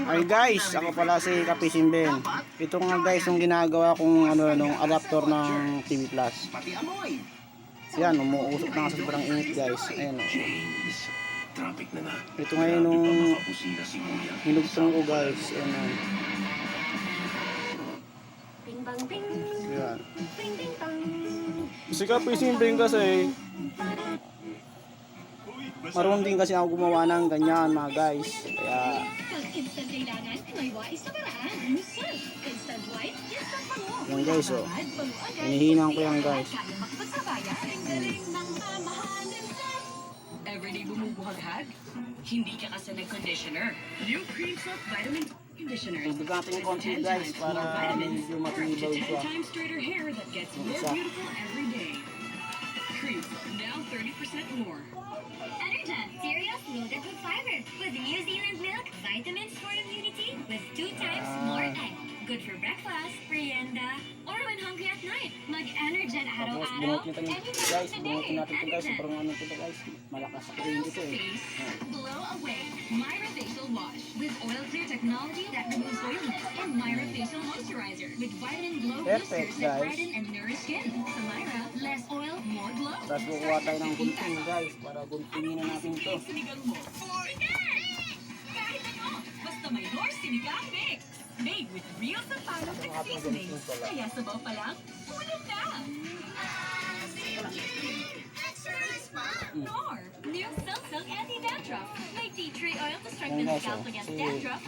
Ay guys, ako pala si Kapisimbeng. Ito nga guys yung ginagawa kong nung adapter ng TV Plus. Yan, umuusok na sa sobrang init guys. Ayan o. Ito ngayon nung hinugtong ko guys. Ayan o. Yan. Si Kapisimbeng kasi marunong din kasi ako gumawa ng ganyan mga guys. Kaya yan guys oh. Hinihinan ko yan guys. Everyday bumubuhaghag? Hindi ka kasi nag-conditioner. New Cream Soap Vitamin Conditioner. Ibagatin ko konti guys para medyo matibay siya. 10 times straighter hair that gets more beautiful every day. Cream Soap, now 30% more. Energen, cereals loaded with fiber, with New Zealand milk, vitamins for immunity, with 2 times more egg. Good for breakfast, merienda, or when hungry at night. Mag-Energen Tapos araw-araw, bunutin natin guys. Bunutin natin ito guys. Sobrang ano ito guys. Malakas sa cream ito eh. Blow away. Myra Facial Wash with oil clear technology that removes oiliness, and Myra Facial Moisturizer with vitamin glow Perfect, boosters that guys. brighten and nourish skin. Sa Myra, less oil, more glow. Tapos kukuha tayo ng gunting guys. Para guntingin na natin ito. Sinigang mo. Kahit ano, basta may North Sinigang Mix. Made with real sampalok and seasonings. Kaya sabaw pa lang, ulam na! Nor, new Silk Silk Anti-Dandruff. May tea tree oil to strengthen the scalp against dandruff,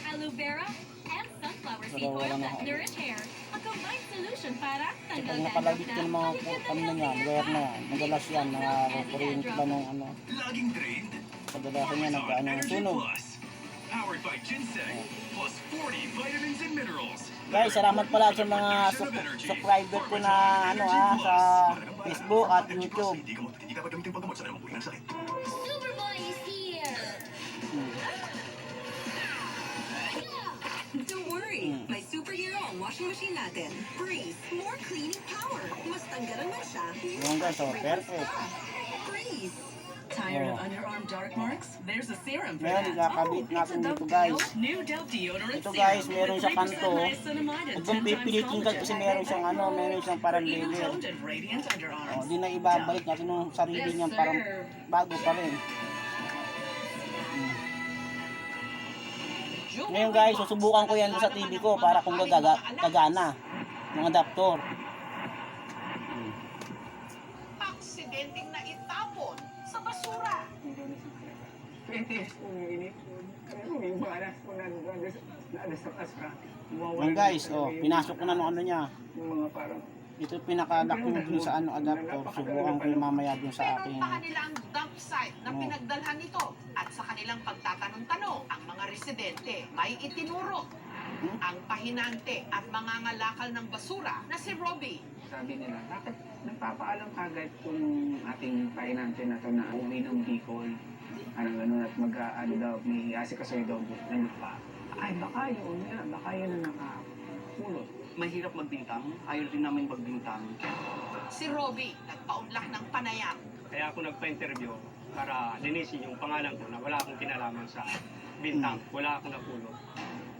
aloe vera, and sunflower seed oil that nourish hair. A combined solution para Pag tanggal napalagit dandruff ko ng mga kanina niya, magayat na yan. Madalas yan, mga kuryente ba nung ano. Laging drained. Kadalasan yan, nagkaano ng Energy tunog. Plus. Powered by ginseng. Plus 40 vitamins and minerals. Guys, salamat pala sa mga subscriber ko na sa Facebook at YouTube. Hindi ka gamitin paggamot sa namang ng sakit. Superboy is here! Don't worry, may superhero ang washing machine natin. Breeze, more cleaning power. Mas tanggalan man siya. Yung guys, oh, perfect. Breeze. Tired of underarm dark marks? There's a serum for Meron, that. kakabit It's natin a dito Dove guys. New Dove deodorant Ito serum guys, meron with sa 3% kanto. niacinamide and Huwag mong 10 times pipilitin ka kasi meron siyang meron siyang parang For even level. toned and radiant underarms. Oh, di na ibabalik natin yung sarili niyang parang bago pa rin. Ngayon guys, susubukan ko yan sa TV ko para kung gagana ng adapter. Aksidenteng na itapon sa basura. Ngayon guys, oh, pinasok ko na ng ano niya. Ito pinakalock ko dun sa adapter. Subukan ko yung mamaya dun sa aking. Pinuntahan nila ang dump site na pinagdalhan nito at sa kanilang pagtatanong-tanong ang mga residente may itinuro ang pahinante at mangangalakal ng basura na si Robbie. Sabi nila, bakit nagpapaalam kagad kung ating painante na to na uwi ng Bicol? Anong gano'n at mag-ano daw, may asikasoy daw ng lupa. Ay, baka yun nga, baka yun ang nakapulot. Mahirap magbintang, ayaw din namin magbintang. Si Robbie nagpaunlak ng panayam. Kaya ako nagpa-interview para linisin yung pangalan ko na wala akong kinalaman sa bintang, wala akong napulot.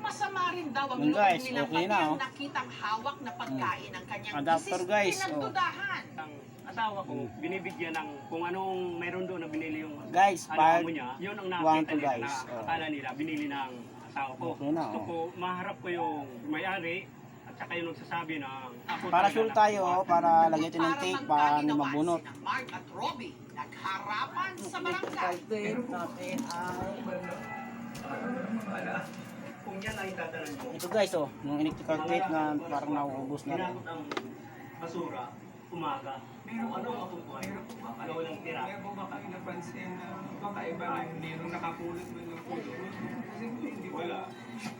Masama rin daw ang Yun, loob guys, nilang okay na, kanyang oh. nakitang hawak na pagkain ng kanyang Adapter, misis. guys, Pinagdudahan. Ang asawa ko, binibigyan ng kung anong mayroon doon na binili yung Guys, amo niya, yun ang nakita nila guys. na akala nila binili ng asawa ko. Okay na, Gusto oh. ko, maharap ko yung may-ari at saka yung nagsasabi na ako Para talaga sure tayo, nakakuha. para lagyan natin ng tape para ni mabunot. Sina Mark at Robbie nagharapan sa barangay. Kung yan ay tatanong ko, Ito guys, oh, yung electrical tape na parang nauubos na rin. ginamit ang basura, umaga. Pero ano makukuha? Ano walang tira? Kaya po baka napansin na baka iba na hindi nung nakapulot mo ng pulo. Kasi hindi Wala.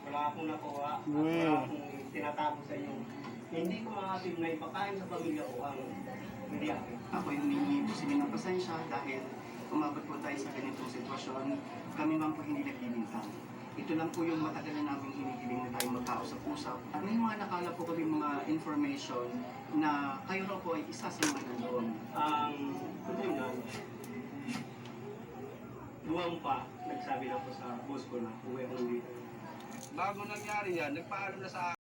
Wala akong nakuha. Hmm. Wala akong tinatago sa inyo. Hindi ko makakasig na ipakain sa pamilya ko ang hindi akin. Ako yung humingi po sila ng pasensya dahil umabot po tayo sa ganitong sitwasyon. Kami man po hindi nagbibintang. Ito lang po yung matagal na namin hinihiling na tayo magkausap-usap. At may mga nakala po kami mga information na kayo raw po ay isa sa mga nandoon. Ang totoo yan, luwang pa nagsabi lang po sa boss ko na uwi ako ng dito. Bago nangyari yan, nagpaalam na sa